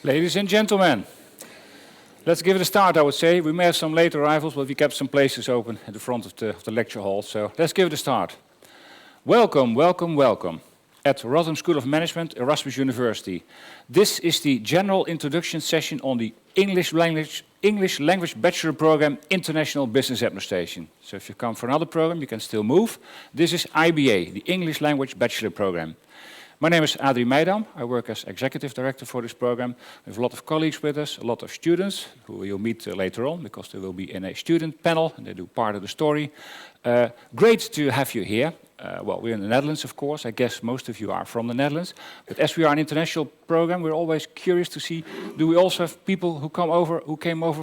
Ladies and gentlemen, let's give it a start, I would say. We may have some late arrivals, but we kept some places open at the front of the lecture hall, so let's give it a start. Welcome, welcome, welcome at Rotterdam School of Management, Erasmus University. This is the general introduction session on the English language bachelor program, International Business Administration. So if you come for another program, you can still move. This is IBA, the English language bachelor program. My name is Adrie Meidam. I work as executive director for this program. We have a lot of colleagues with us, a lot of students who you'll meet later on because they will be in a student panel and they do part of the story. Great to have you here. Well, we're in the Netherlands, of course. I guess most of you are from the Netherlands. But as we are an international program, we're always curious to see, do we also have people who came over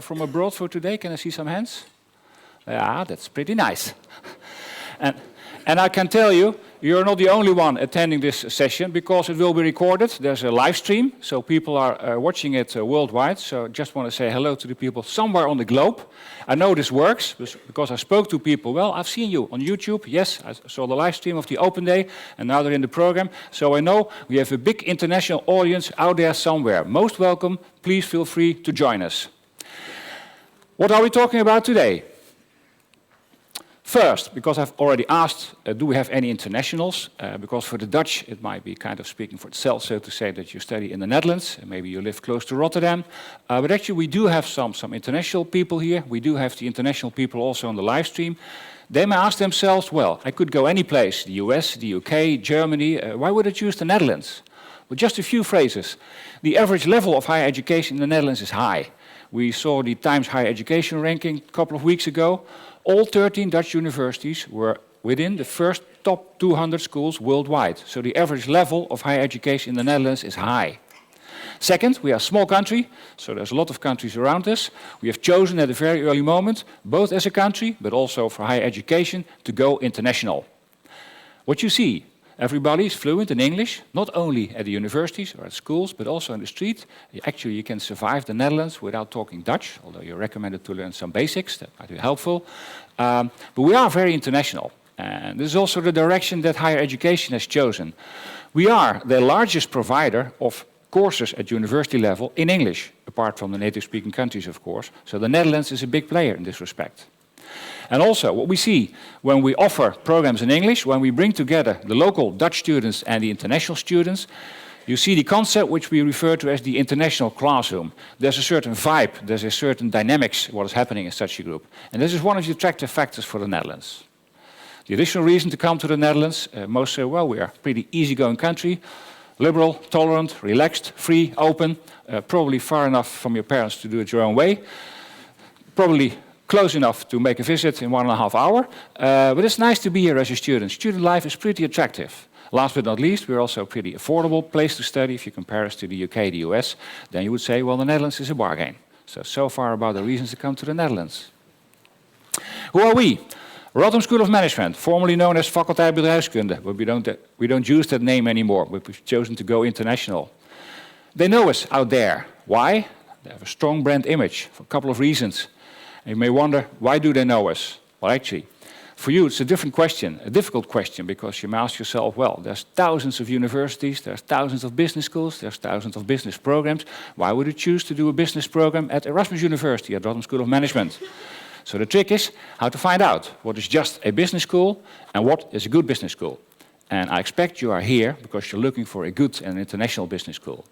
from abroad for today? Can I see some hands? Yeah, that's pretty nice. And I can tell you, you're not the only one attending this session because it will be recorded. There's a live stream, so people are watching it worldwide. So I just want to say hello to the people somewhere on the globe. I know this works because I spoke to people. Well, I've seen you on YouTube. Yes, I saw the live stream of the Open Day, and now they're in the program. So I know we have a big international audience out there somewhere. Most welcome. Please feel free to join us. What are we talking about today? First, because I've already asked, do we have any internationals? Because for the Dutch, it might be kind of speaking for itself, so to say that you study in the Netherlands, and maybe you live close to Rotterdam. But actually, we do have some international people here. We do have the international people also on the live stream. They may ask themselves, well, I could go any place, the US, the UK, Germany. Why would I choose the Netherlands? Well, just a few phrases. The average level of higher education in the Netherlands is high. We saw the Times Higher Education ranking a couple of weeks ago. All 13 Dutch universities were within the first top 200 schools worldwide. So the average level of higher education in the Netherlands is high. Second, we are a small country, so there's a lot of countries around us. We have chosen at a very early moment, both as a country, but also for higher education, to go international. What you see, everybody is fluent in English, not only at the universities or at schools, but also on the street. Actually, you can survive the Netherlands without talking Dutch, although you're recommended to learn some basics. That might be helpful. But we are very international. And this is also the direction that higher education has chosen. We are the largest provider of courses at university level in English, apart from the native-speaking countries, of course. So the Netherlands is a big player in this respect. And also, what we see when we offer programs in English, when we bring together the local Dutch students and the international students, you see the concept which we refer to as the international classroom. There's a certain vibe, there's a certain dynamics what is happening in such a group. And this is one of the attractive factors for the Netherlands. The additional reason to come to the Netherlands, most say, well, we are a pretty easygoing country, liberal, tolerant, relaxed, free, open, probably far enough from your parents to do it your own way, probably close enough to make a visit in 1.5 hours, but it's nice to be here as a student. Student life is pretty attractive. Last but not least, we're also a pretty affordable place to study. If you compare us to the UK, the US, then you would say, well, the Netherlands is a bargain. So far about the reasons to come to the Netherlands. Who are we? Rotterdam School of Management, formerly known as Faculteit Bedrijfskunde, but we don't use that name anymore, but we've chosen to go international. They know us out there. Why? They have a strong brand image for a couple of reasons. You may wonder, why do they know us? Well, actually, for you it's a different question, a difficult question, because you may ask yourself, well, there's thousands of universities, there's thousands of business schools, there's thousands of business programs. Why would you choose to do a business program at Erasmus University, at Rotterdam School of Management? So the trick is how to find out what is just a business school and what is a good business school. And I expect you are here because you're looking for a good and international business school.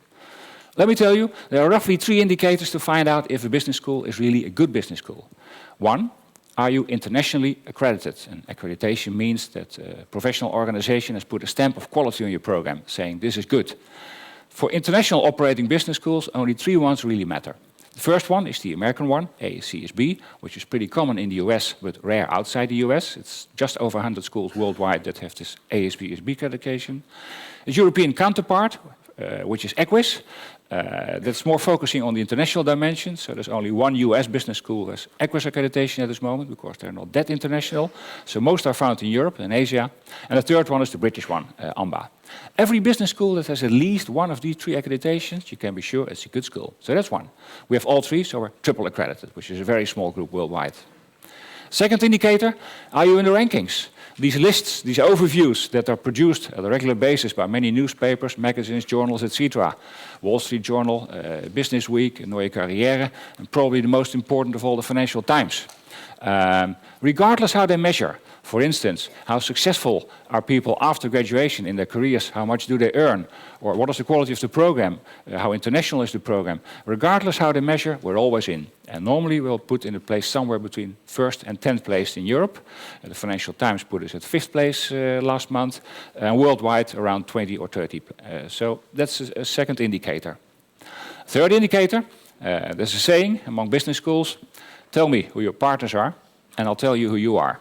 Let me tell you, there are roughly 3 indicators to find out if a business school is really a good business school. 1, are you internationally accredited? And accreditation means that a professional organization has put a stamp of quality on your program, saying this is good. For international operating business schools, only 3 ones really matter. The first one is the American one, ASCSB, which is pretty common in the US, but rare outside the US. It's just over 100 schools worldwide that have this ASCSB accreditation. Its European counterpart, which is EQUIS, that's more focusing on the international dimension. So there's only one US business school that has EQUIS accreditation at this moment, because they're not that international. So most are found in Europe and Asia. And the third one is the British one, AMBA. Every business school that has at least one of these 3 accreditations, you can be sure it's a good school. So that's one. We have all 3, so we're triple accredited, which is a very small group worldwide. Second indicator, are you in the rankings? These lists, these overviews that are produced at a regular basis by many newspapers, magazines, journals, etc. Wall Street Journal, Business Week, Neue Karriere, and probably the most important of all, the Financial Times. Regardless how they measure, for instance, how successful are people after graduation in their careers, how much do they earn, or what is the quality of the program, how international is the program. Regardless how they measure, we're always in. And normally we'll put in a place somewhere between 1st and 10th place in Europe. The Financial Times put us at 5th place last month, and worldwide around 20 or 30. So that's a second indicator. Third indicator, there's a saying among business schools, tell me who your partners are, and I'll tell you who you are.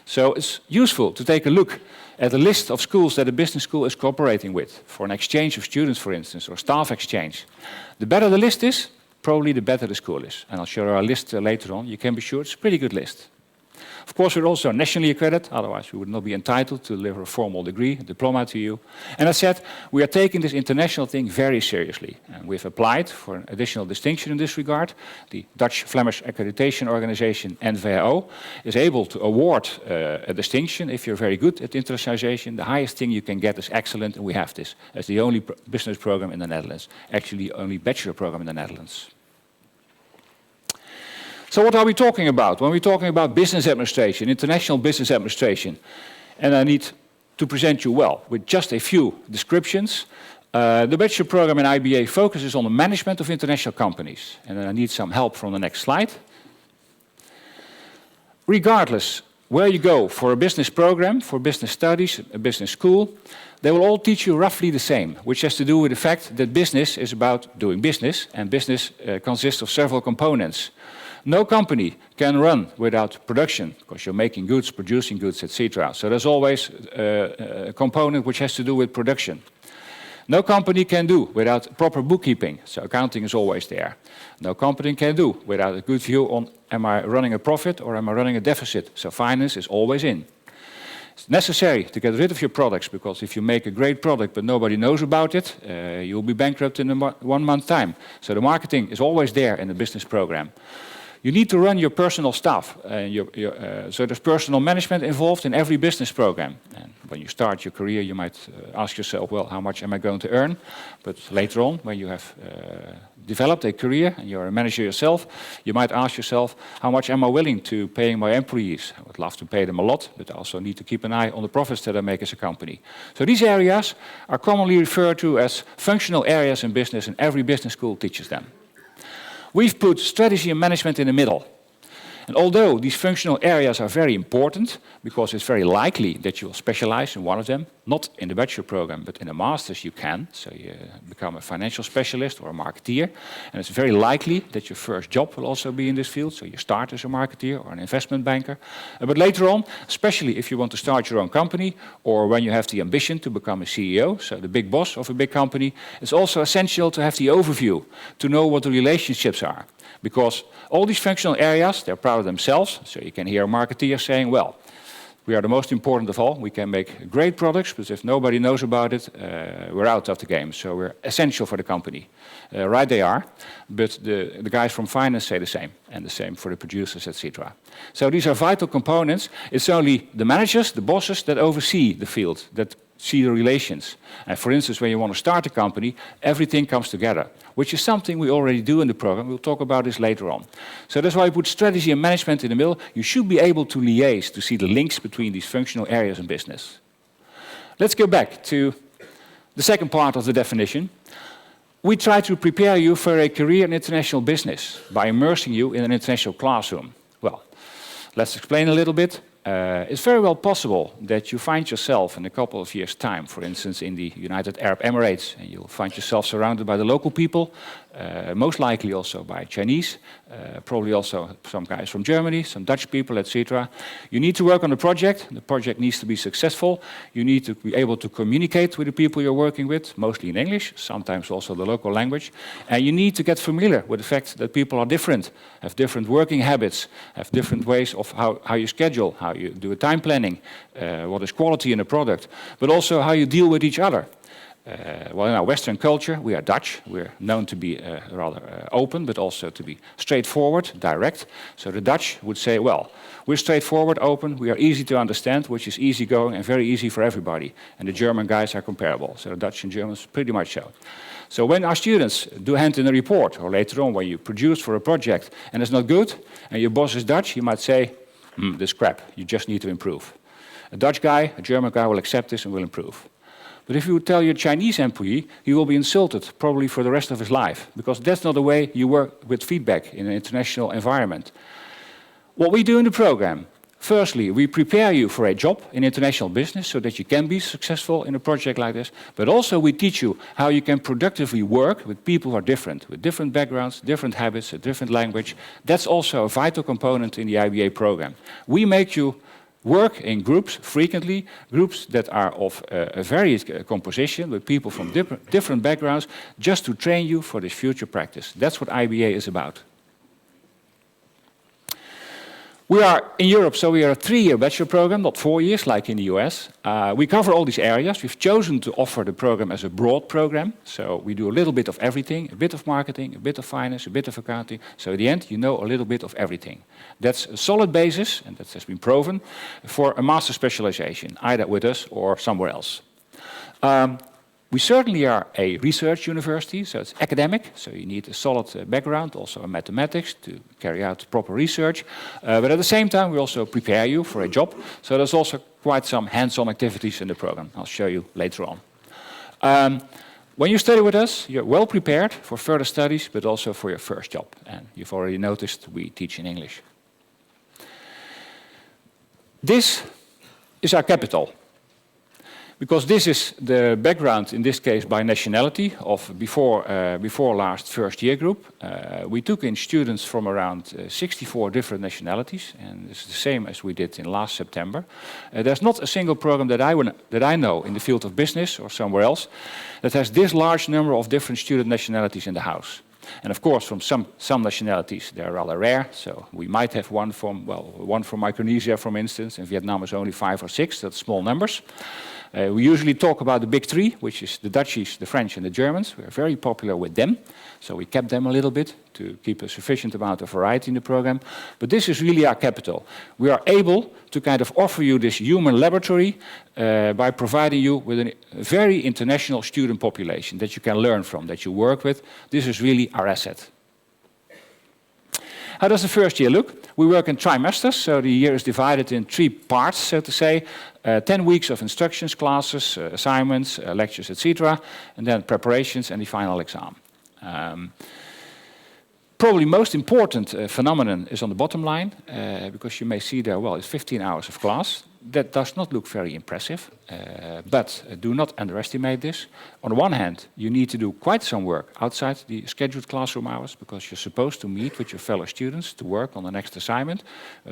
So it's useful to take a look at a list of schools that a business school is cooperating with, for an exchange of students, for instance, or staff exchange. The better the list is, probably the better the school is. And I'll show you our list later on. You can be sure it's a pretty good list. Of course, we're also nationally accredited, otherwise we would not be entitled to deliver a formal degree, a diploma to you. And as I said, we are taking this international thing very seriously. And we've applied for an additional distinction in this regard. The Dutch-Flemish Accreditation Organization, NVO, is able to award a distinction if you're very good at internationalization. The highest thing you can get is excellent, and we have this as the only business program in the Netherlands, actually the only bachelor program in the Netherlands. So what are we talking about when we're talking about business administration, international business administration? And I need to present you well with just a few descriptions. The bachelor program in IBA focuses on the management of international companies. And I need some help from the next slide. Regardless where you go for a business program, for business studies, a business school, they will all teach you roughly the same, which has to do with the fact that business is about doing business, and business consists of several components. No company can run without production, because you're making goods, producing goods, etc. So there's always a component which has to do with production. No company can do without proper bookkeeping, so accounting is always there. No company can do without a good view on, am I running a profit or am I running a deficit? So finance is always in. It's necessary to get rid of your products, because if you make a great product but nobody knows about it, you'll be bankrupt in 1 month time. So the marketing is always there in the business program. You need to run your personal staff. So there's personal management involved in every business program. And when you start your career, you might ask yourself, well, how much am I going to earn? But later on, when you have developed a career and you're a manager yourself, you might ask yourself, how much am I willing to pay my employees? I would love to pay them a lot, but I also need to keep an eye on the profits that I make as a company. So these areas are commonly referred to as functional areas in business, and every business school teaches them. We've put strategy and management in the middle. And although these functional areas are very important, because it's very likely that you will specialize in one of them, not in the bachelor program, but in a master's you can, so you become a financial specialist or a marketeer, and it's very likely that your first job will also be in this field, so you start as a marketeer or an investment banker. But later on, especially if you want to start your own company, or when you have the ambition to become a CEO, so the big boss of a big company, it's also essential to have the overview, to know what the relationships are. Because all these functional areas, they're proud of themselves. So you can hear a marketeer saying, well, we are the most important of all. We can make great products, but if nobody knows about it, we're out of the game. So we're essential for the company. Right they are, but the guys from finance say the same, and the same for the producers, etc. So these are vital components. It's only the managers, the bosses, that oversee the field, that see the relations. And for instance, when you want to start a company, everything comes together, which is something we already do in the program. We'll talk about this later on. So that's why we put strategy and management in the middle. You should be able to liaise, to see the links between these functional areas in business. Let's go back to the second part of the definition. We try to prepare you for a career in international business by immersing you in an international classroom. Well, let's explain a little bit. It's very well possible that you find yourself in a couple of years' time, for instance, in the United Arab Emirates, and you'll find yourself surrounded by the local people, most likely also by Chinese, probably also some guys from Germany, some Dutch people, etc. You need to work on the project. The project needs to be successful. You need to be able to communicate with the people you're working with, mostly in English, sometimes also the local language. And you need to get familiar with the fact that people are different, have different working habits, have different ways of how you schedule, how you do a time planning, what is quality in a product, but also how you deal with each other. Well, in our Western culture, we are Dutch. We're known to be rather open, but also to be straightforward, direct. So the Dutch would say, well, we're straightforward, open, we are easy to understand, which is easygoing and very easy for everybody. And the German guys are comparable. So the Dutch and Germans pretty much so. So when our students do hand in a report, or later on when you produce for a project and it's not good, and your boss is Dutch, he might say, this crap, you just need to improve. A Dutch guy, a German guy will accept this and will improve. But if you tell your Chinese employee, he will be insulted probably for the rest of his life, because that's not the way you work with feedback in an international environment. What we do in the program, firstly, we prepare you for a job in international business so that you can be successful in a project like this, but also we teach you how you can productively work with people who are different, with different backgrounds, different habits, a different language. That's also a vital component in the IBA program. We make you work in groups frequently, groups that are of a varied composition with people from different backgrounds, just to train you for this future practice. That's what IBA is about. We are in Europe, so we are a 3-year bachelor program, not 4 years like in the US. We cover all these areas. We've chosen to offer the program as a broad program. So we do a little bit of everything, a bit of marketing, a bit of finance, a bit of accounting. So at the end, you know a little bit of everything. That's a solid basis, and that has been proven, for a master specialization, either with us or somewhere else. We certainly are a research university, so it's academic, so you need a solid background, also in mathematics, to carry out proper research. But at the same time, we also prepare you for a job, so there's also quite some hands-on activities in the program. I'll show you later on. When you study with us, you're well prepared for further studies, but also for your first job. And you've already noticed we teach in English. This is our capital. Because this is the background, in this case by nationality, of before last first year group. We took in students from around 64 different nationalities, and it's the same as we did in last September. There's not a single program that I know in the field of business or somewhere else that has this large number of different student nationalities in the house. And of course, from some nationalities, they're rather rare. So we might have one from Micronesia, for instance. In Vietnam is only 5 or 6, that's small numbers. We usually talk about the big 3, which is the Dutchies, the French, and the Germans. We're very popular with them, so we kept them a little bit to keep a sufficient amount of variety in the program. But this is really our capital. We are able to kind of offer you this human laboratory by providing you with a very international student population that you can learn from, that you work with. This is really our asset. How does the first year look? We work in trimesters, so the year is divided in 3 parts, so to say. 10 weeks of instructions, classes, assignments, lectures, etc. And then preparations and the final exam. Probably most important phenomenon is on the bottom line, because you may see there, well, it's 15 hours of class. That does not look very impressive, but do not underestimate this. On the one hand, you need to do quite some work outside the scheduled classroom hours, because you're supposed to meet with your fellow students to work on the next assignment,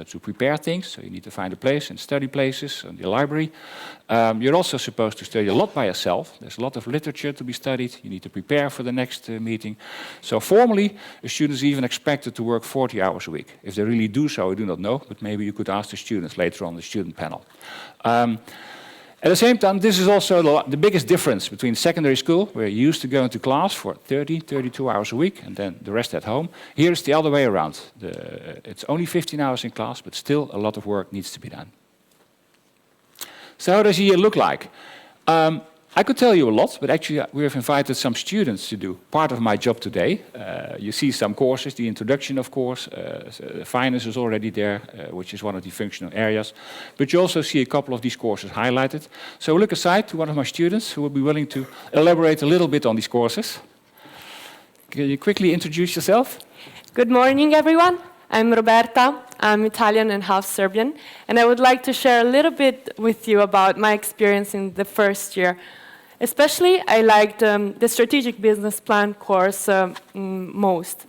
to prepare things, so you need to find a place and study places in the library. You're also supposed to study a lot by yourself. There's a lot of literature to be studied. You need to prepare for the next meeting. So formally, a student is even expected to work 40 hours a week. If they really do so, I do not know, but maybe you could ask the students later on the student panel. At the same time, this is also the biggest difference between secondary school, where you used to go into class for 30, 32 hours a week, and then the rest at home. Here it's the other way around. It's only 15 hours in class, but still a lot of work needs to be done. So how does a year look like? I could tell you a lot, but actually we have invited some students to do part of my job today. You see some courses, the introduction, of course. Finance is already there, which is one of the functional areas. But you also see a couple of these courses highlighted. So look aside to one of my students who will be willing to elaborate a little bit on these courses. Can you quickly introduce yourself? Good morning, everyone. I'm Roberta. I'm Italian and half Serbian. And I would like to share a little bit with you about my experience in the first year. Especially, I liked the strategic business plan course most.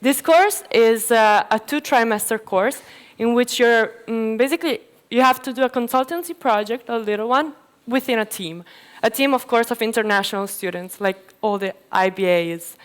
This course is a 2-trimester course in which you're basically you have to do a consultancy project, a little one, within a team. A team, of course, of international students, like all the IBAs.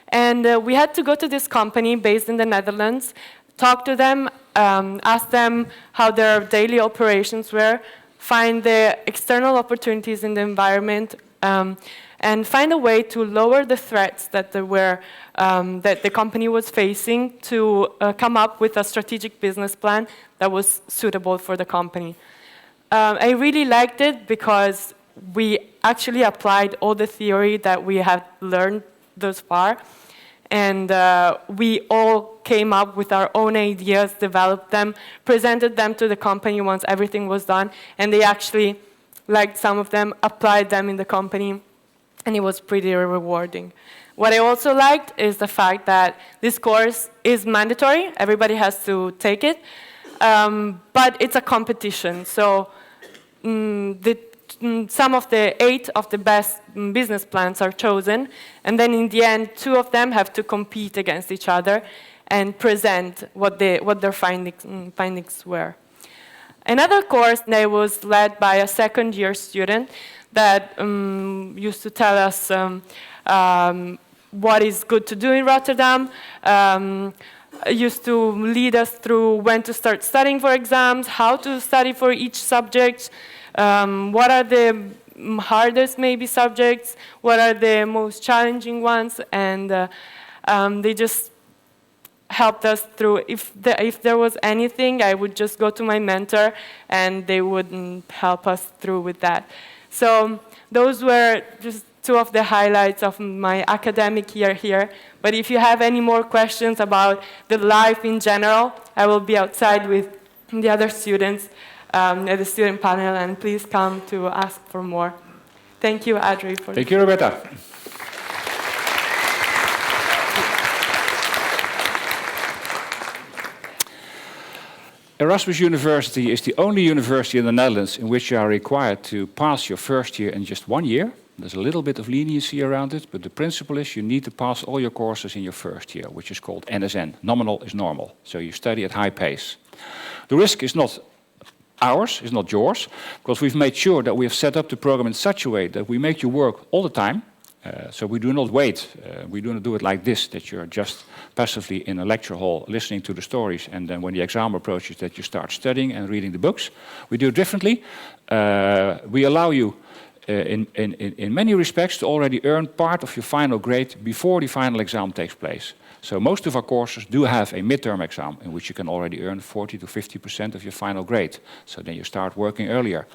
And we had to go to this company based in the Netherlands, talk to them, ask them how their daily operations were, find the external opportunities in the environment, and find a way to lower the threats that that the company was facing to come up with a strategic business plan that was suitable for the company. I really liked it because we actually applied all the theory that we had learned thus far, and we all came up with our own ideas, developed them, presented them to the company once everything was done, and they actually liked some of them, applied them in the company, and it was pretty rewarding. What I also liked is the fact that this course is mandatory. Everybody has to take it, but it's a competition. So some of the 8 of the best business plans are chosen, and then in the end, 2 of them have to compete against each other and present what their findings were. Another course that was led by a second-year student that used to tell us what is good to do in Rotterdam, used to lead us through when to start studying for exams, how to study for each subject, what are the hardest maybe subjects, what are the most challenging ones, and they just helped us through. If there was anything, I would just go to my mentor and they would help us through with that. So those were just 2 of the highlights of my academic year here. But if you have any more questions about the life in general, I will be outside with the other students at the student panel, and please come to ask for more. Thank you, Adri. Thank you, Roberta. Erasmus University is the only university in the Netherlands in which you are required to pass your first year in just 1 year. There's a little bit of leniency around it, but the principle is you need to pass all your courses in your first year, which is called NSN. Nominal is normal. So you study at high pace. The risk is not ours, is not yours, because we've made sure that we have set up the program in such a way that we make you work all the time. So we do not wait. We do not do it like this, that you're just passively in a lecture hall listening to the stories, and then when the exam approaches that you start studying and reading the books. We do it differently. We allow you in many respects to already earn part of your final grade before the final exam takes place. So most of our courses do have a midterm exam in which you can already earn 40 to 50% of your final grade. So then you start working earlier.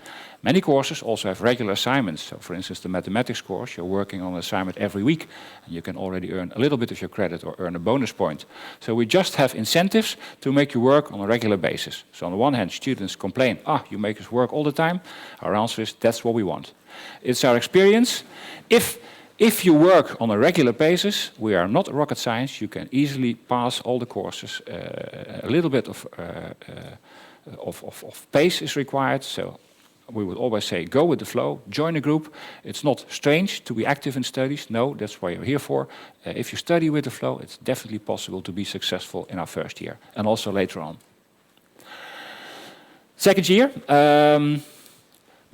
Many courses also have regular assignments. So for instance, the mathematics course, you're working on an assignment every week, and you can already earn a little bit of your credit or earn a bonus point. So we just have incentives to make you work on a regular basis. So on the one hand, students complain, you make us work all the time. Our answer is, that's what we want. It's our experience. If you work on a regular basis, we are not rocket science. You can easily pass all the courses. A little bit of pace is required. So we would always say, go with the flow, join a group. It's not strange to be active in studies. No, that's what you're here for. If you study with the flow, it's definitely possible to be successful in our first year and also later on. Second year.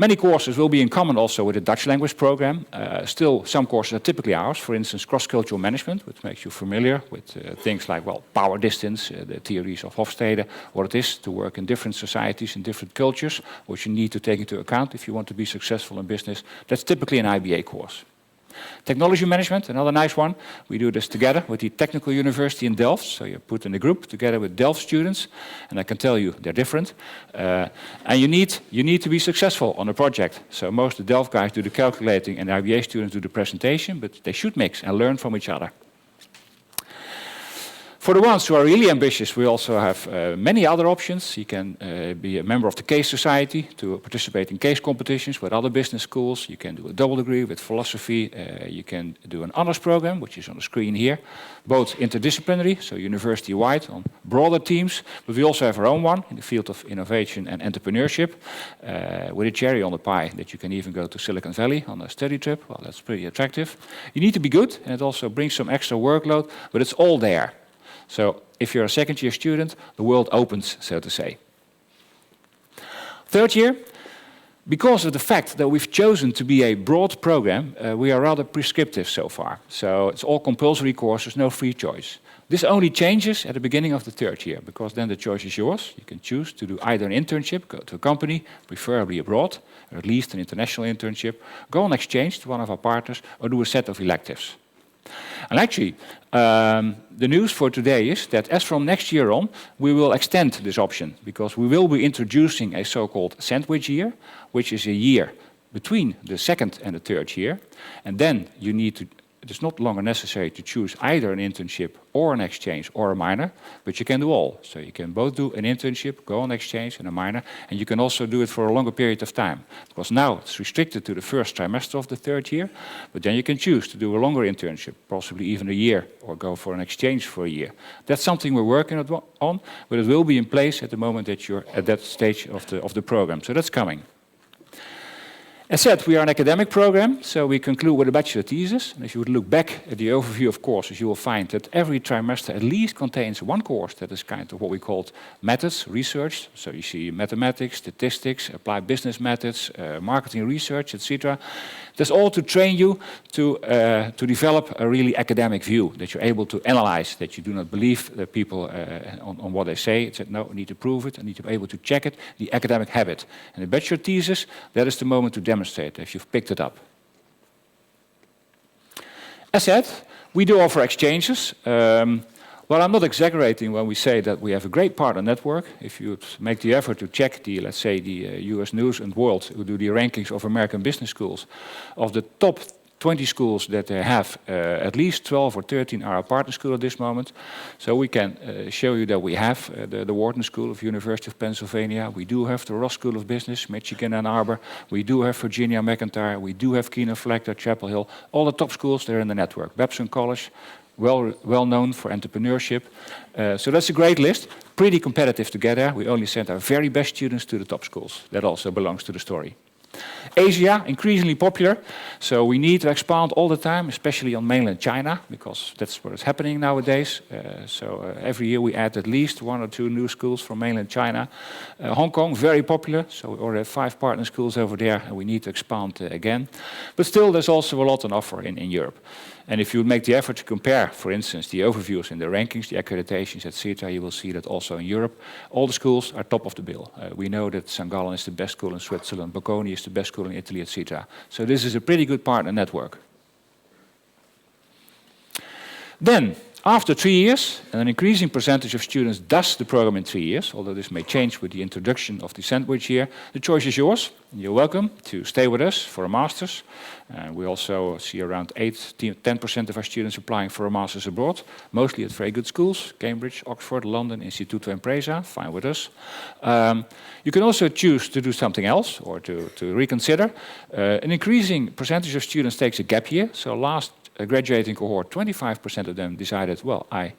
Many courses will be in common also with the Dutch language program. Still, some courses are typically ours. For instance, cross-cultural management, which makes you familiar with things like, power distance, the theories of Hofstede, what it is to work in different societies, in different cultures, which you need to take into account if you want to be successful in business. That's typically an IBA course. Technology management, another nice one. We do this together with the Technical University in Delft. So you're put in a group together with Delft students, and I can tell you they're different. And you need to be successful on a project. So most of the Delft guys do the calculating, and the IBA students do the presentation, but they should mix and learn from each other. For the ones who are really ambitious, we also have many other options. You can be a member of the Case Society to participate in case competitions with other business schools. You can do a double degree with philosophy. You can do an honors program, which is on the screen here. Both interdisciplinary, so university-wide on broader teams. But we also have our own one in the field of innovation and entrepreneurship with a cherry on the pie that you can even go to Silicon Valley on a study trip. Well, that's pretty attractive. You need to be good, and it also brings some extra workload, but it's all there. So if you're a second-year student, the world opens, so to say. Third year, because of the fact that we've chosen to be a broad program, we are rather prescriptive so far. So it's all compulsory courses, no free choice. This only changes at the beginning of the third year, because then the choice is yours. You can choose to do either an internship, go to a company, preferably abroad, or at least an international internship, go on exchange to one of our partners, or do a set of electives. And actually, the news for today is that as from next year on, we will extend this option, because we will be introducing a so-called sandwich year, which is a year between the second and the third year. And then you need to, it is not longer necessary to choose either an internship or an exchange or a minor, but you can do all. So you can both do an internship, go on exchange and a minor, and you can also do it for a longer period of time. Because now it's restricted to the first trimester of the third year, but then you can choose to do a longer internship, possibly even a year, or go for an exchange for a year. That's something we're working on, but it will be in place at the moment that you're at that stage of the program. So that's coming. As said, we are an academic program, so we conclude with a bachelor thesis. And if you would look back at the overview of courses, you will find that every trimester at least contains one course that is kind of what we call methods, research. So you see mathematics, statistics, applied business methods, marketing research, etc. That's all to train you to develop a really academic view, that you're able to analyze, that you do not believe the people on what they say. It's that, no, I need to prove it, I need to be able to check it, the academic habit. And the bachelor thesis, that is the moment to demonstrate if you've picked it up. As said, we do offer exchanges. Well, I'm not exaggerating when we say that we have a great partner network. If you make the effort to check the, let's say, the US News and World, who do the rankings of American business schools, of the top 20 schools that they have, at least 12 or 13 are our partner school at this moment. So we can show you that we have the Wharton School of University of Pennsylvania. We do have the Ross School of Business, Michigan Ann Arbor. We do have Virginia McIntyre. We do have Keenan Flechter, Chapel Hill. All the top schools, they're in the network. Babson College, well known for entrepreneurship. So that's a great list. Pretty competitive together. We only send our very best students to the top schools. That also belongs to the story. Asia, increasingly popular, so we need to expand all the time, especially on mainland China, because that's what is happening nowadays. Every year we add at least 1 or 2 new schools from mainland China. Hong Kong, very popular, so we already have 5 partner schools over there, and we need to expand again. But still, there's also a lot on offer in Europe. And if you make the effort to compare, for instance, the overviews in the rankings, the accreditations, etc., you will see that also in Europe, all the schools are top of the bill. We know that St. Gallen is the best school in Switzerland, Bocconi is the best school in Italy, etc. So this is a pretty good partner network. Then, after 3 years, an increasing percentage of students does the program in 3 years, although this may change with the introduction of the sandwich year. The choice is yours. You're welcome to stay with us for a master's. We also see around 10% of our students applying for a master's abroad, mostly at very good schools, Cambridge, Oxford, London, Istituto Empresa, fine with us. You can also choose to do something else or to reconsider. An increasing percentage of students takes a gap year, so last graduating cohort, 25% of them decided, well, I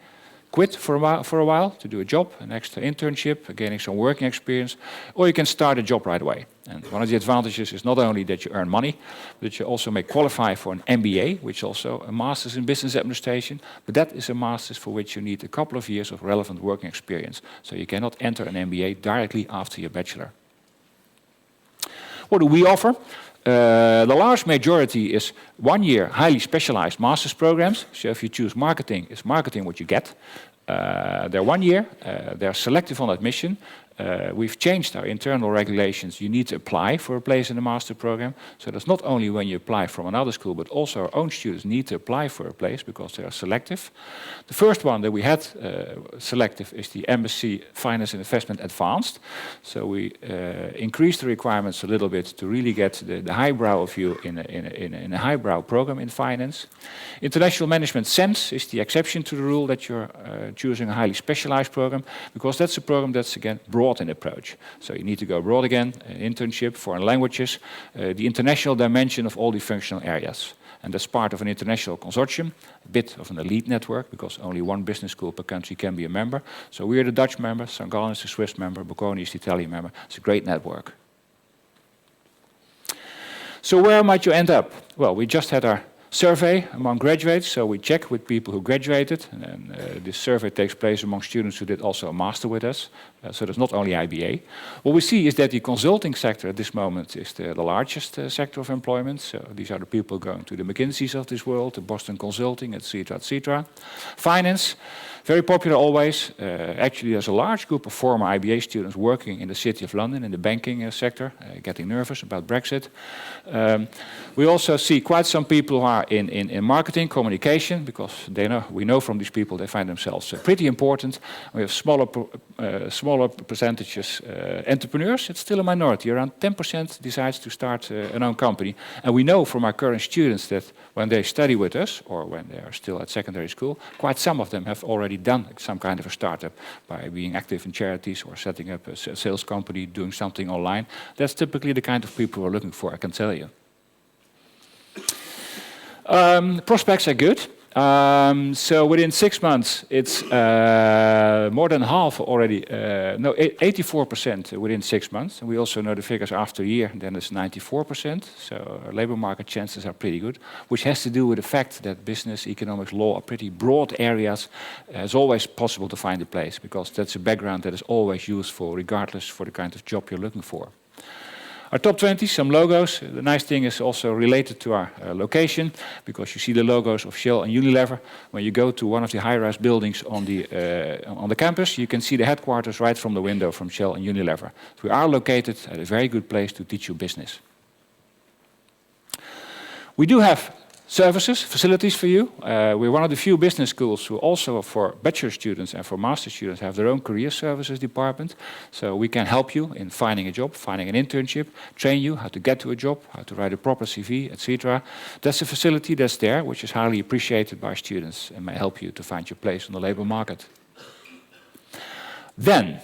quit for a while to do a job, an extra internship, gaining some working experience, or you can start a job right away. And one of the advantages is not only that you earn money, but that you also may qualify for an MBA, which is also a Master's in Business Administration, but that is a Master's for which you need a couple of years of relevant working experience. So you cannot enter an MBA directly after your bachelor. What do we offer? The large majority is 1 year highly specialized master's programs. So if you choose marketing, it's marketing what you get. They're 1 year, they're selective on admission. We've changed our internal regulations. You need to apply for a place in the master program. So that's not only when you apply from another school, but also our own students need to apply for a place because they are selective. The first one that we had selective is the MSc Finance and Investment Advanced. So we increased the requirements a little bit to really get the highbrow of you in a highbrow program in finance. International Management Sense is the exception to the rule that you're choosing a highly specialized program, because that's a program that's, again, broad in approach. So you need to go abroad again, an internship, foreign languages, the international dimension of all the functional areas. And that's part of an international consortium, a bit of an elite network, because only one business school per country can be a member. So we're the Dutch member, St. Gallen is the Swiss member, Bocconi is the Italian member. It's a great network. So where might you end up? Well, we just had our Survey among graduates, so we check with people who graduated, and this survey takes place among students who did also a master with us, so that's not only IBA. What we see is that the consulting sector at this moment is the largest sector of employment, so these are the people going to the McKinseys of this world, the Boston Consulting, etc., etc. Finance, very popular always. Actually, there's a large group of former IBA students working in the City of London in the banking sector, getting nervous about Brexit. We also see quite some people who are in marketing, communication, because we know from these people they find themselves pretty important. We have smaller percentages entrepreneurs. It's still a minority. Around 10% decides to start an own company. And we know from our current students that when they study with us, or when they are still at secondary school, quite some of them have already done some kind of a startup by being active in charities or setting up a sales company, doing something online. That's typically the kind of people we're looking for, I can tell you. Prospects are good. So within 6 months, it's more than half already, 84% within 6 months. And we also know the figures after a year, then it's 94%. So labor market chances are pretty good, which has to do with the fact that business, economics, law are pretty broad areas. It's always possible to find a place, because that's a background that is always useful, regardless for the kind of job you're looking for. Our top 20, some logos. The nice thing is also related to our location, because you see the logos of Shell and Unilever. When you go to one of the high-rise buildings on the campus, you can see the headquarters right from the window from Shell and Unilever. So we are located at a very good place to teach you business. We do have services, facilities for you. We're one of the few business schools who also, for bachelor students and for master students, have their own career services department. So we can help you in finding a job, finding an internship, train you how to get to a job, how to write a proper CV, etc. That's a facility that's there, which is highly appreciated by students and may help you to find your place on the labor market. Then,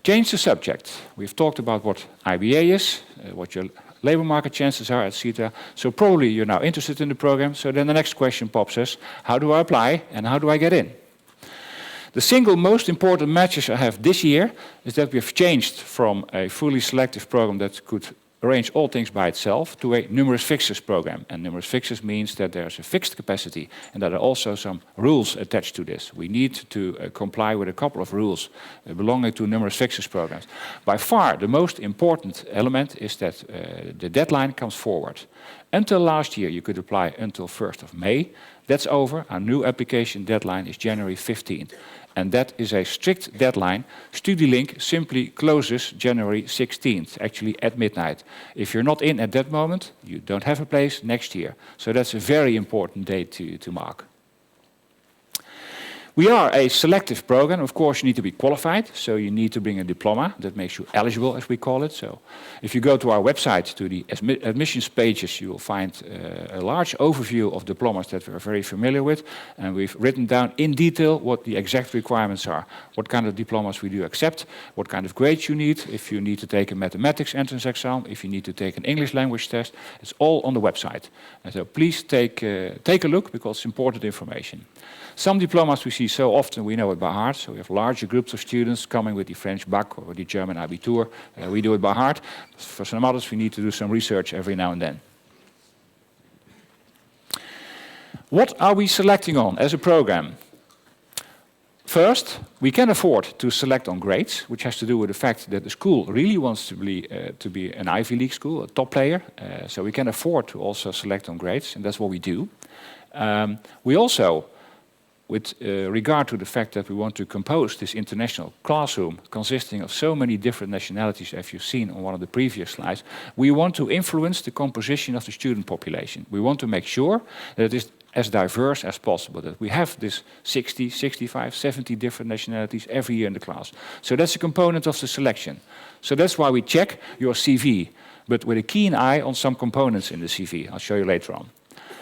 change the subject. We've talked about what IBA is, what your labor market chances are, etc. So probably you're now interested in the program. So then the next question pops us, how do I apply and how do I get in? The single most important message I have this year is that we've changed from a fully selective program that could arrange all things by itself to a numerous fixes program. And numerous fixes means that there's a fixed capacity and that there are also some rules attached to this. We need to comply with a couple of rules belonging to numerous fixes programs. By far, the most important element is that the deadline comes forward. Until last year, you could apply until 1st of May. That's over. Our new application deadline is January 15th. And that is a strict deadline. StudyLink simply closes January 16th, actually at midnight. If you're not in at that moment, you don't have a place next year. So that's a very important date to mark. We are a selective program. Of course, you need to be qualified, so you need to bring a diploma that makes you eligible, as we call it. So if you go to our website, to the admissions pages, you will find a large overview of diplomas that we're very familiar with. And we've written down in detail what the exact requirements are, what kind of diplomas we do accept, what kind of grades you need, if you need to take a mathematics entrance exam, if you need to take an English language test. It's all on the website. And so please take a look, because it's important information. Some diplomas we see so often we know it by heart. So we have larger groups of students coming with the French BAC or the German Abitur. We do it by heart. For some others, we need to do some research every now and then. What are we selecting on as a program? First, we can afford to select on grades, which has to do with the fact that the school really wants to be an Ivy League school, a top player. So we can afford to also select on grades, and that's what we do. We also, with regard to the fact that we want to compose this international classroom consisting of so many different nationalities, as you've seen on one of the previous slides, we want to influence the composition of the student population. We want to make sure that it is as diverse as possible, that we have this 60, 65, 70 different nationalities every year in the class. So that's a component of the selection. So that's why we check your CV, but with a keen eye on some components in the CV. I'll show you later on.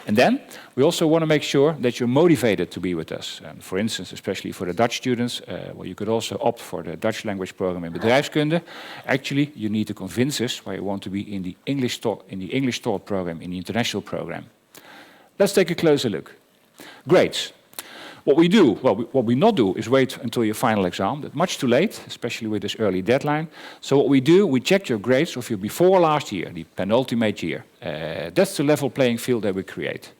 And then we also want to make sure that you're motivated to be with us. And for instance, especially for the Dutch students, well, you could also opt for the Dutch language program in bedrijfskunde. Actually, you need to convince us why you want to be in the English taught program, in the international program. Let's take a closer look. Grades. What we do, well, what we not do is wait until your final exam. That's much too late, especially with this early deadline. So what we do, we check your grades of you before last year, the penultimate year. That's the level playing field that we create.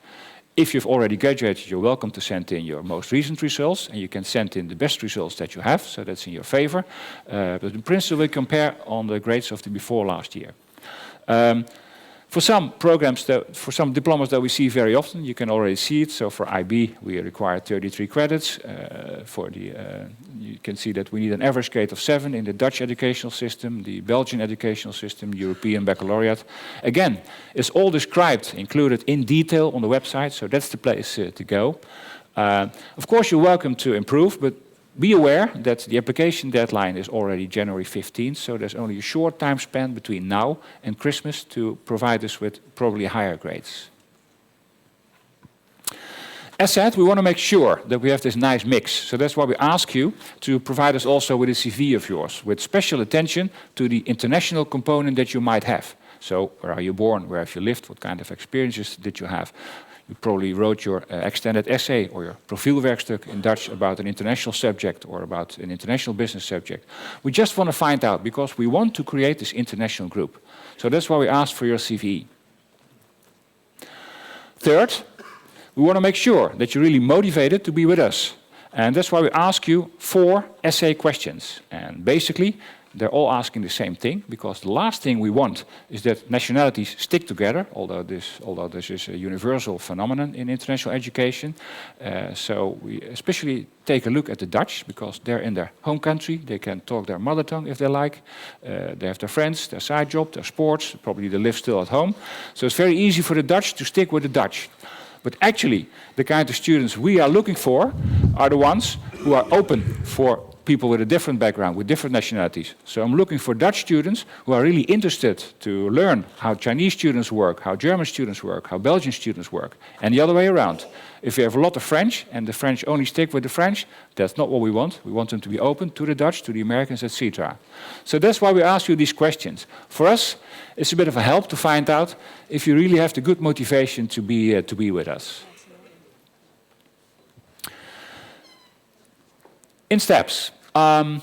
If you've already graduated, you're welcome to send in your most recent results, and you can send in the best results that you have, so that's in your favor. But in principle, we compare on the grades of the before last year. For some programs, for some diplomas that we see very often, you can already see it. So for IB, we require 33 credits. You can see that we need an average grade of 7 in the Dutch educational system, the Belgian educational system, European baccalaureate. Again, it's all described, included in detail on the website, so that's the place to go. Of course, you're welcome to improve, but be aware that the application deadline is already January 15th, so there's only a short time span between now and Christmas to provide us with probably higher grades. As said, we want to make sure that we have this nice mix, so that's why we ask you to provide us also with a CV of yours, with special attention to the international component that you might have. So, where are you born, where have you lived, what kind of experiences did you have? You probably wrote your extended essay or your profielwerkstuk in Dutch about an international subject or about an international business subject. We just want to find out because we want to create this international group. So that's why we asked for your CV. Third, we want to make sure that you're really motivated to be with us. And that's why we ask you 4 essay questions. And basically, they're all asking the same thing, because the last thing we want is that nationalities stick together, although this is a universal phenomenon in international education. So we especially take a look at the Dutch, because they're in their home country, they can talk their mother tongue if they like, they have their friends, their side job, their sports, probably they live still at home. So it's very easy for the Dutch to stick with the Dutch. But actually, the kind of students we are looking for are the ones who are open for people with a different background, with different nationalities. So I'm looking for Dutch students who are really interested to learn how Chinese students work, how German students work, how Belgian students work, and the other way around. If you have a lot of French, and the French only stick with the French, that's not what we want. We want them to be open to the Dutch, to the Americans, etc. So that's why we ask you these questions. For us, it's a bit of a help to find out if you really have the good motivation to be with us. In steps, the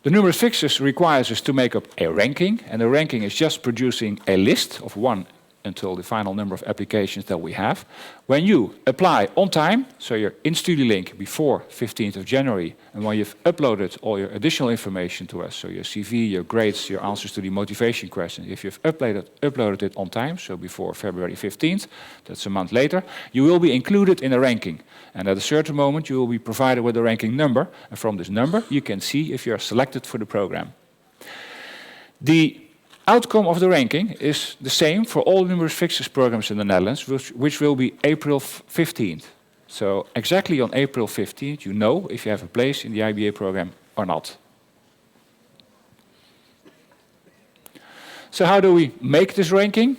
numerous fixes requires us to make up a ranking, and the ranking is just producing a list of 1 until the final number of applications that we have. When you apply on time, so you're in StudyLink before 15th of January, and when you've uploaded all your additional information to us, so your CV, your grades, your answers to the motivation questions, if you've uploaded it on time, so before February 15th, that's a month later, you will be included in a ranking. And at a certain moment, you will be provided with a ranking number, and from this number, you can see if you are selected for the program. The outcome of the ranking is the same for all numerous fixes programs in the Netherlands, which will be April 15th. So exactly on April 15th, you know if you have a place in the IBA program or not. So how do we make this ranking?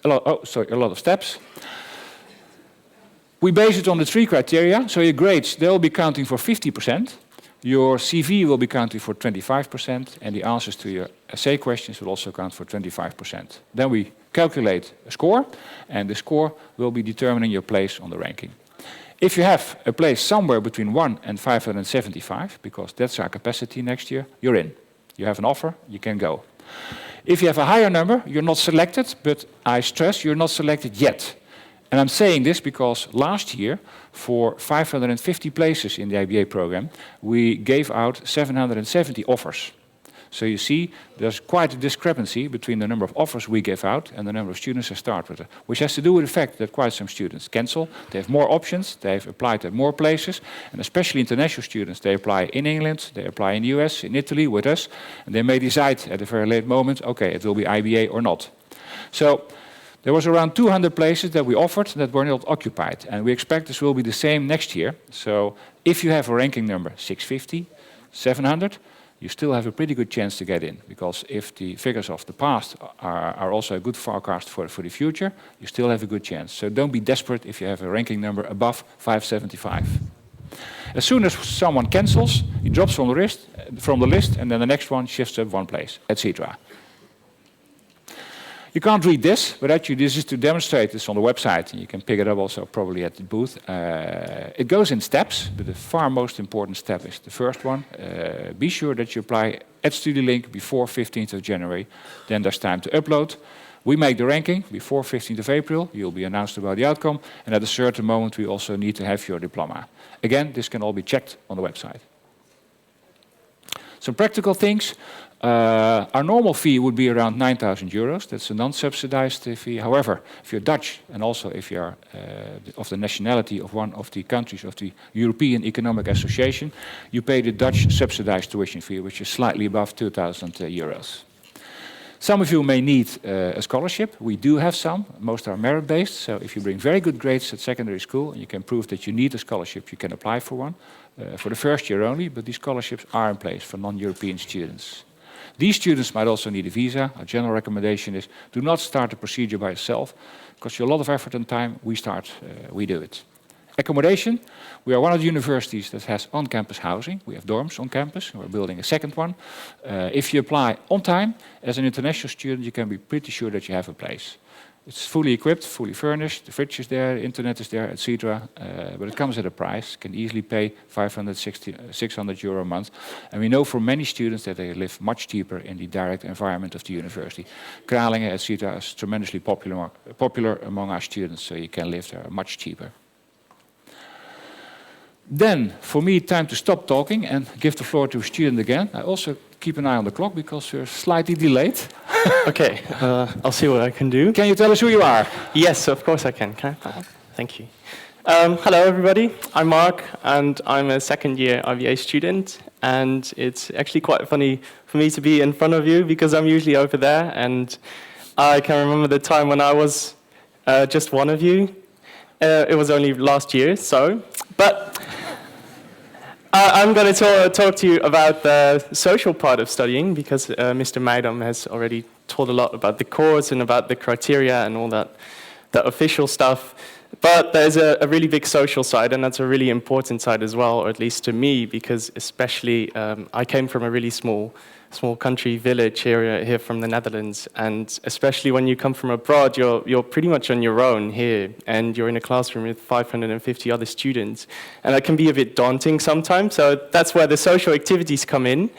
A lot of steps. We base it on the 3 criteria. So your grades, they'll be counting for 50%. Your CV will be counting for 25%, and the answers to your essay questions will also count for 25%. Then we calculate a score, and the score will be determining your place on the ranking. If you have a place somewhere between 1 and 575, because that's our capacity next year, you're in. You have an offer, you can go. If you have a higher number, you're not selected, but I stress you're not selected yet. And I'm saying this because last year, for 550 places in the IBA program, we gave out 770 offers. So you see, there's quite a discrepancy between the number of offers we give out and the number of students I start with, which has to do with the fact that quite some students cancel. They have more options, they've applied at more places, and especially international students, they apply in England, they apply in the US, in Italy with us, and they may decide at a very late moment, okay, it will be IBA or not. So there was around 200 places that we offered that were not occupied, and we expect this will be the same next year. So if you have a ranking number 650, 700, you still have a pretty good chance to get in, because if the figures of the past are also a good forecast for the future, you still have a good chance. So don't be desperate if you have a ranking number above 575. As soon as someone cancels, he drops from the list, and then the next one shifts up 1 place, etc. You can't read this, but actually this is to demonstrate this on the website. You can pick it up also probably at the booth. It goes in steps, but the far most important step is the first one. Be sure that you apply at StudyLink before 15th of January. Then there's time to upload We make the ranking before 15th of April. You'll be announced about the outcome. And at a certain moment, we also need to have your diploma. Again, this can all be checked on the website. Some practical things. Our normal fee would be around 9,000 euros. That's a non-subsidized fee. However, if you're Dutch and also if you're of the nationality of one of the countries of the European Economic Association, you pay the Dutch subsidized tuition fee, which is slightly above 2,000 euros. Some of you may need a scholarship. We do have some. Most are merit-based. So if you bring very good grades at secondary school and you can prove that you need a scholarship, you can apply for one for the first year only. But these scholarships are in place for non-European students. These students might also need a visa. Our general recommendation is do not start the procedure by yourself. It costs you a lot of effort and time. We do it. Accommodation. We are one of the universities that has on-campus housing. We have dorms on campus. We're building a second one. If you apply on time, as an international student, you can be pretty sure that you have a place. It's fully equipped, fully furnished. The fridge is there, the internet is there, etc. But it comes at a price. You can easily pay 600 euro a month. And we know from many students that they live much cheaper in the direct environment of the university. Kralingen, etc. is tremendously popular among our students, so you can live there much cheaper. Then, for me, time to stop talking and give the floor to a student again. I also keep an eye on the clock because we're slightly delayed. Okay, I'll see what I can do. Can you tell us who you are? Yes, of course I can. Can I? Thank you. Hello, everybody. I'm Mark, and I'm a second-year IBA student. And it's actually quite funny for me to be in front of you because I'm usually over there. And I can remember the time when I was just one of you. It was only last year, but I'm going to talk to you about the social part of studying because Mr. Meidam has already told a lot about the course and about the criteria and all that official stuff. But there's a really big social side, and that's a really important side as well, or at least to me, because especially I came from a really small country village here from the Netherlands, and especially when you come from abroad, you're pretty much on your own here, and you're in a classroom with 550 other students, and that can be a bit daunting sometimes. So that's where the social activities come in.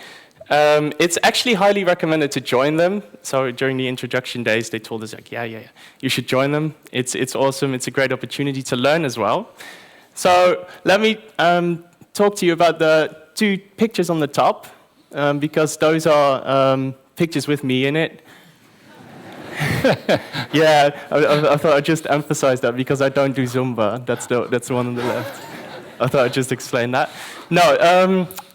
It's actually highly recommended to join them. So during the introduction days, they told us like, yeah, you should join them. It's awesome. It's a great opportunity to learn as well. So let me talk to you about the two pictures on the top. Because those are pictures with me in it. Yeah, I thought I'd just emphasize that because I don't do Zumba. That's the one on the left. I thought I'd just explain that. No,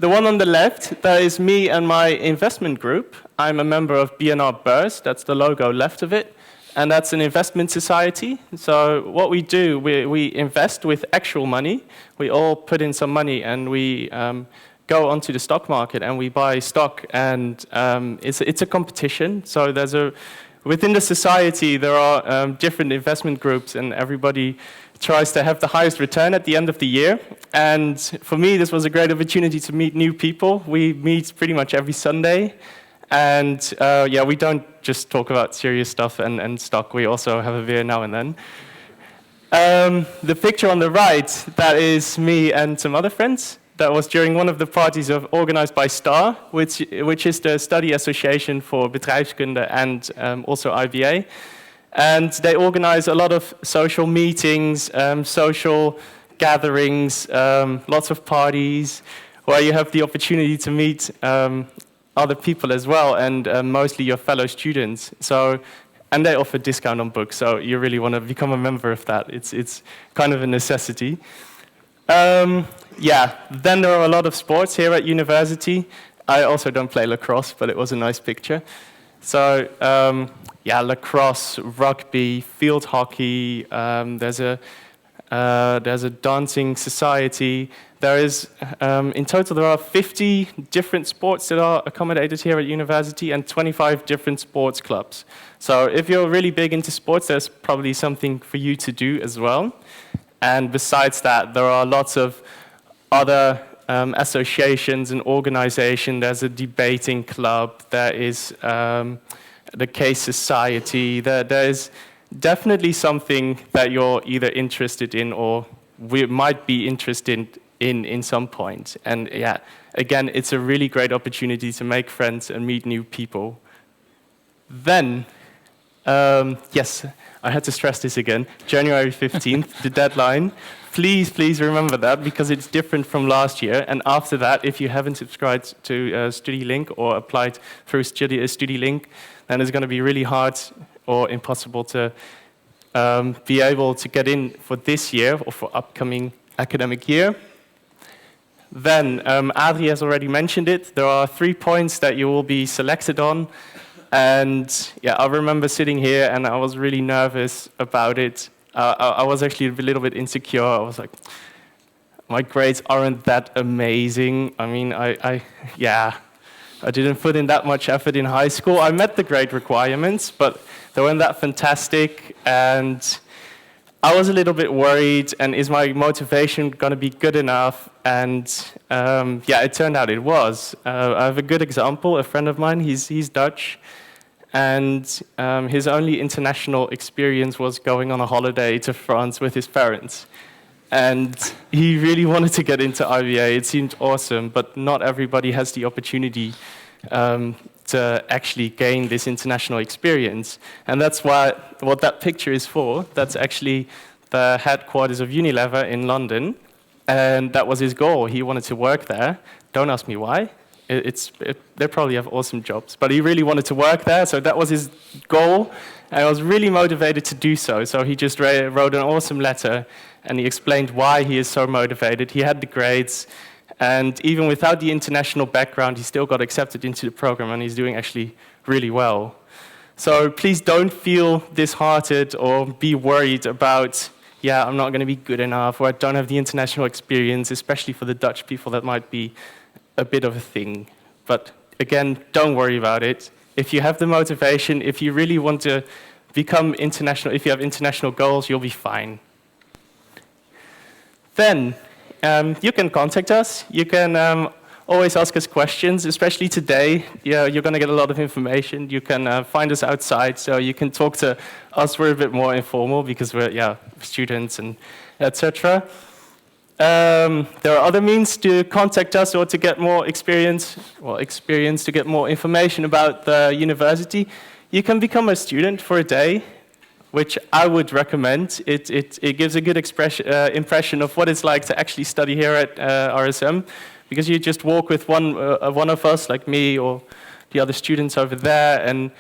the one on the left, that is me and my investment group. I'm a member of BNR Beurs. That's the logo left of it. And that's an investment society. So what we do, we invest with actual money. We all put in some money and we go onto the stock market and we buy stock, and it's a competition. So within the society there are different investment groups, and everybody tries to have the highest return at the end of the year. And for me, this was a great opportunity to meet new people. We meet pretty much every Sunday, and we don't just talk about serious stuff and stock. We also have a beer now and then. The picture on the right, that is me and some other friends. That was during one of the parties organized by STAR, which is the study association for bedrijfskunde and also IBA. And they organize a lot of social meetings, social gatherings, lots of parties, where you have the opportunity to meet other people as well, and mostly your fellow students. And they offer discount on books, so you really want to become a member of that. It's kind of a necessity. Then there are a lot of sports here at university. I also don't play lacrosse, but it was a nice picture. So, lacrosse, rugby, field hockey, there's a dancing society. There is, in total, there are 50 different sports that are accommodated here at university and 25 different sports clubs. So if you're really big into sports, there's probably something for you to do as well. And besides that, there are lots of other associations and organizations. There's a debating club. There is the Case Society. There is definitely something that you're either interested in or we might be interested in some point. And yeah, again, it's a really great opportunity to make friends and meet new people. Then, Yes, I had to stress this again. January 15th, the deadline. Please remember that, because it's different from last year. And after that, if you haven't subscribed to StudyLink or applied through StudyLink, then it's going to be really hard or impossible to be able to get in for this year or for upcoming academic year. Then, Adrie has already mentioned it. There are 3 points that you will be selected on. And yeah, I remember sitting here and I was really nervous about it. I was actually a little bit insecure. I was like, my grades aren't that amazing. I mean, I didn't put in that much effort in high school. I met the grade requirements, but they weren't that fantastic. And I was a little bit worried, and is my motivation going to be good enough? And yeah, it turned out it was. I have a good example. A friend of mine, he's Dutch, and his only international experience was going on a holiday to France with his parents. And he really wanted to get into IBA. It seemed awesome, but not everybody has the opportunity to actually gain this international experience. And that's what that picture is for. That's actually the headquarters of Unilever in London. And that was his goal. He wanted to work there. Don't ask me why. They probably have awesome jobs. But he really wanted to work there, so that was his goal. And I was really motivated to do so. So he just wrote an awesome letter, and he explained why he is so motivated. He had the grades, and even without the international background, he still got accepted into the program, and he's doing actually really well. So please don't feel disheartened or be worried about, yeah, I'm not going to be good enough, or I don't have the international experience, especially for the Dutch people. That might be a bit of a thing. But again, don't worry about it. If you have the motivation, if you really want to become international, if you have international goals, you'll be fine. Then you can contact us. You can always ask us questions, especially today. Yeah, you're going to get a lot of information. You can find us outside, so you can talk to us. We're a bit more informal because we're students and etc. There are other means to contact us or to get more experience, to get more information about the university. You can become a student for a day, which I would recommend. It gives a good impression of what it's like to actually study here at RSM, because you just walk with one of us, like me or the other students over there, and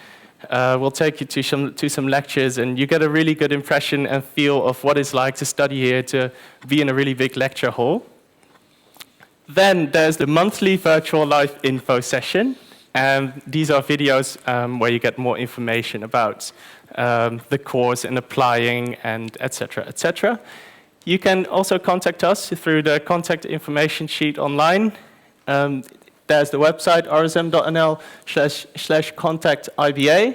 we'll take you to some lectures, and you get a really good impression and feel of what it's like to study here, to be in a really big lecture hall. Then there's the monthly virtual live info session, and these are videos where you get more information about the course and applying and etc., etc. You can also contact us through the contact information sheet online. There's the website, rsm.nl/contact-IBA.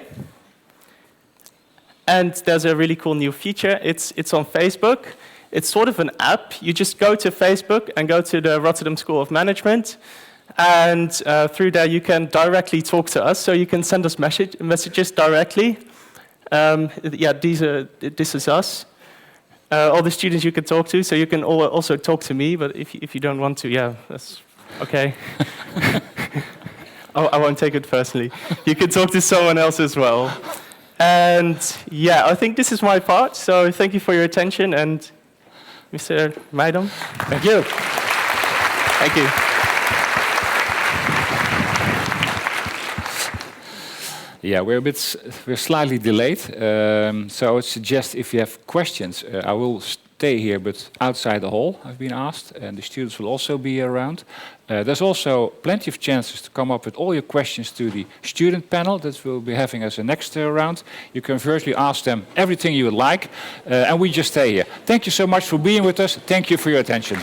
And there's a really cool new feature. It's on Facebook. It's sort of an app. You just go to Facebook and go to the Rotterdam School of Management. And through there, you can directly talk to us. So you can send us messages directly. This is us. All the students you can talk to. So you can also talk to me. But if you don't want to, that's okay. I won't take it personally. You can talk to someone else as well. And I think this is my part. So thank you for your attention. And Mr. Meidam. Thank you. Thank you. Yeah, we're slightly delayed. So I would suggest if you have questions, I will stay here, but outside the hall, I've been asked, and the students will also be around. There's also plenty of chances to come up with all your questions to the student panel that we'll be having as a next round. You can virtually ask them everything you would like, and we just stay here. Thank you so much for being with us. Thank you for your attention.